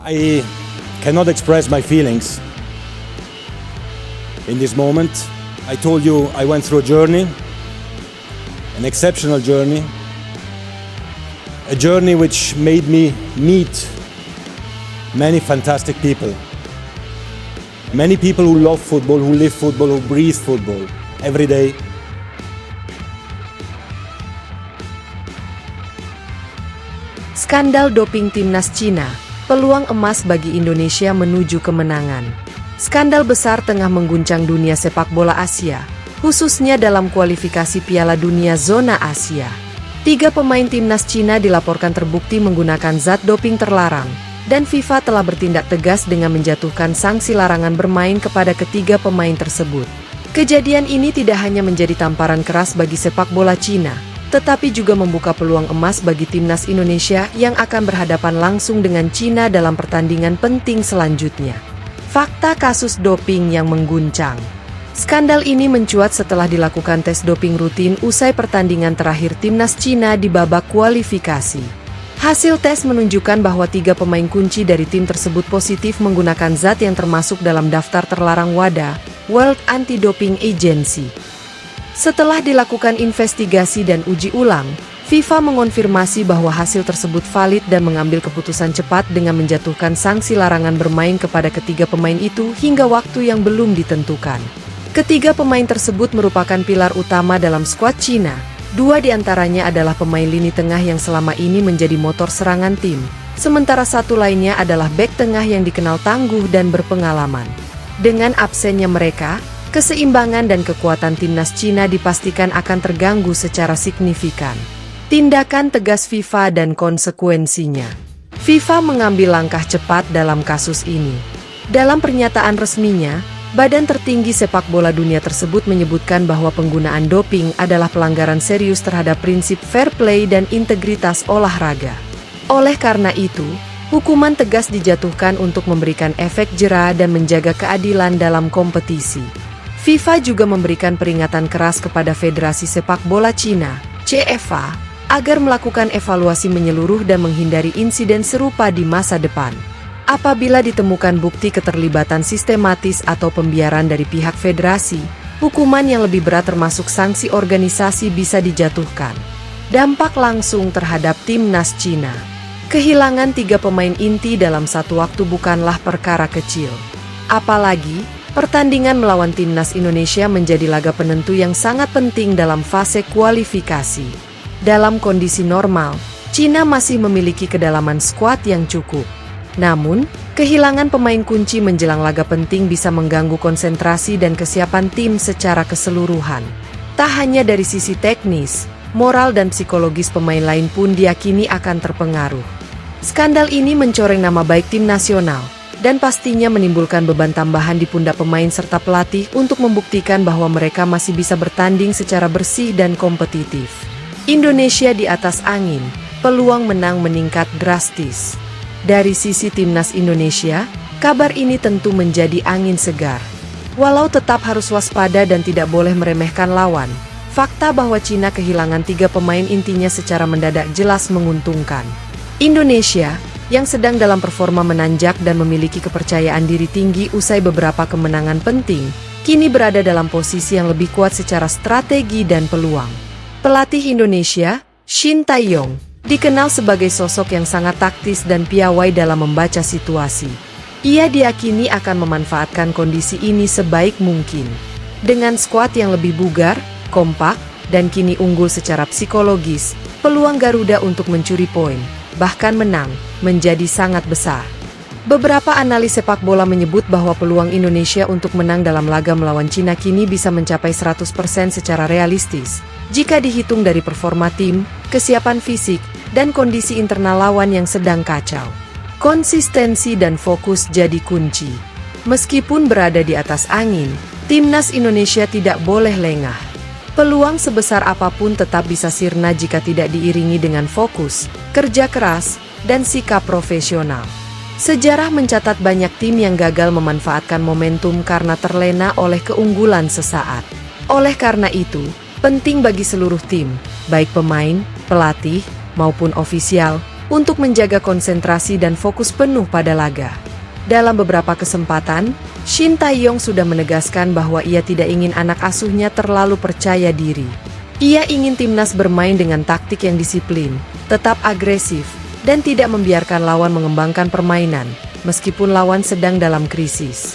I cannot express my feelings in this moment. I told you I went through a journey, an exceptional journey, a journey which made me meet many fantastic people. Many people who love football, who live football, who breathe football every day. Skandal doping timnas Cina, peluang emas bagi Indonesia menuju kemenangan. Skandal besar tengah mengguncang dunia sepak bola Asia, khususnya dalam kualifikasi Piala Dunia zona Asia. 3 pemain timnas Cina dilaporkan terbukti menggunakan zat doping terlarang, dan FIFA telah bertindak tegas dengan menjatuhkan sanksi larangan bermain kepada ketiga pemain tersebut. Kejadian ini tidak hanya menjadi tamparan keras bagi sepak bola Cina, tetapi juga membuka peluang emas bagi timnas Indonesia yang akan berhadapan langsung dengan Cina dalam pertandingan penting selanjutnya. Fakta kasus doping yang mengguncang. Skandal ini mencuat setelah dilakukan tes doping rutin usai pertandingan terakhir timnas Cina di babak kualifikasi. Hasil tes menunjukkan bahwa 3 pemain kunci dari tim tersebut positif menggunakan zat yang termasuk dalam daftar terlarang WADA, World Anti-Doping Agency. Setelah dilakukan investigasi dan uji ulang, FIFA mengonfirmasi bahwa hasil tersebut valid dan mengambil keputusan cepat dengan menjatuhkan sanksi larangan bermain kepada ketiga pemain itu hingga waktu yang belum ditentukan. Ketiga pemain tersebut merupakan pilar utama dalam skuad Cina. 2 diantaranya adalah pemain lini tengah yang selama ini menjadi motor serangan tim, sementara 1 lainnya adalah bek tengah yang dikenal tangguh dan berpengalaman. Dengan absennya mereka, keseimbangan dan kekuatan timnas Cina dipastikan akan terganggu secara signifikan. Tindakan tegas FIFA dan konsekuensinya. FIFA mengambil langkah cepat dalam kasus ini. Dalam pernyataan resminya, badan tertinggi sepak bola dunia tersebut menyebutkan bahwa penggunaan doping adalah pelanggaran serius terhadap prinsip fair play dan integritas olahraga. Oleh karena itu, hukuman tegas dijatuhkan untuk memberikan efek jera dan menjaga keadilan dalam kompetisi. FIFA juga memberikan peringatan keras kepada Federasi Sepak Bola Cina, CFA, agar melakukan evaluasi menyeluruh dan menghindari insiden serupa di masa depan. Apabila ditemukan bukti keterlibatan sistematis atau pembiaran dari pihak federasi, hukuman yang lebih berat termasuk sanksi organisasi bisa dijatuhkan. Dampak langsung terhadap timnas Cina. Kehilangan 3 pemain inti dalam satu waktu bukanlah perkara kecil. Apalagi, pertandingan melawan timnas Indonesia menjadi laga penentu yang sangat penting dalam fase kualifikasi. Dalam kondisi normal, Cina masih memiliki kedalaman skuad yang cukup. Namun, kehilangan pemain kunci menjelang laga penting bisa mengganggu konsentrasi dan kesiapan tim secara keseluruhan. Tak hanya dari sisi teknis, moral dan psikologis pemain lain pun diyakini akan terpengaruh. Skandal ini mencoreng nama baik tim nasional, dan pastinya menimbulkan beban tambahan di pundak pemain serta pelatih untuk membuktikan bahwa mereka masih bisa bertanding secara bersih dan kompetitif. Indonesia di atas angin, peluang menang meningkat drastis. Dari sisi timnas Indonesia, kabar ini tentu menjadi angin segar. Walau tetap harus waspada dan tidak boleh meremehkan lawan, fakta bahwa Cina kehilangan 3 pemain intinya secara mendadak jelas menguntungkan. Indonesia, yang sedang dalam performa menanjak dan memiliki kepercayaan diri tinggi usai beberapa kemenangan penting, kini berada dalam posisi yang lebih kuat secara strategi dan peluang. Pelatih Indonesia, Shin Tae-yong, dikenal sebagai sosok yang sangat taktis dan piawai dalam membaca situasi. Ia diyakini akan memanfaatkan kondisi ini sebaik mungkin. Dengan skuad yang lebih bugar, kompak, dan kini unggul secara psikologis, peluang Garuda untuk mencuri poin, bahkan menang, menjadi sangat besar. Beberapa analis sepak bola menyebut bahwa peluang Indonesia untuk menang dalam laga melawan Cina kini bisa mencapai 100% secara realistis, jika dihitung dari performa tim, kesiapan fisik, dan kondisi internal lawan yang sedang kacau. Konsistensi dan fokus jadi kunci. Meskipun berada di atas angin, timnas Indonesia tidak boleh lengah. Peluang sebesar apapun tetap bisa sirna jika tidak diiringi dengan fokus, kerja keras, dan sikap profesional. Sejarah mencatat banyak tim yang gagal memanfaatkan momentum karena terlena oleh keunggulan sesaat. Oleh karena itu, penting bagi seluruh tim, baik pemain, pelatih, maupun ofisial, untuk menjaga konsentrasi dan fokus penuh pada laga. Dalam beberapa kesempatan, Shin Tae-yong sudah menegaskan bahwa ia tidak ingin anak asuhnya terlalu percaya diri. Ia ingin timnas bermain dengan taktik yang disiplin, tetap agresif, dan tidak membiarkan lawan mengembangkan permainan, meskipun lawan sedang dalam krisis.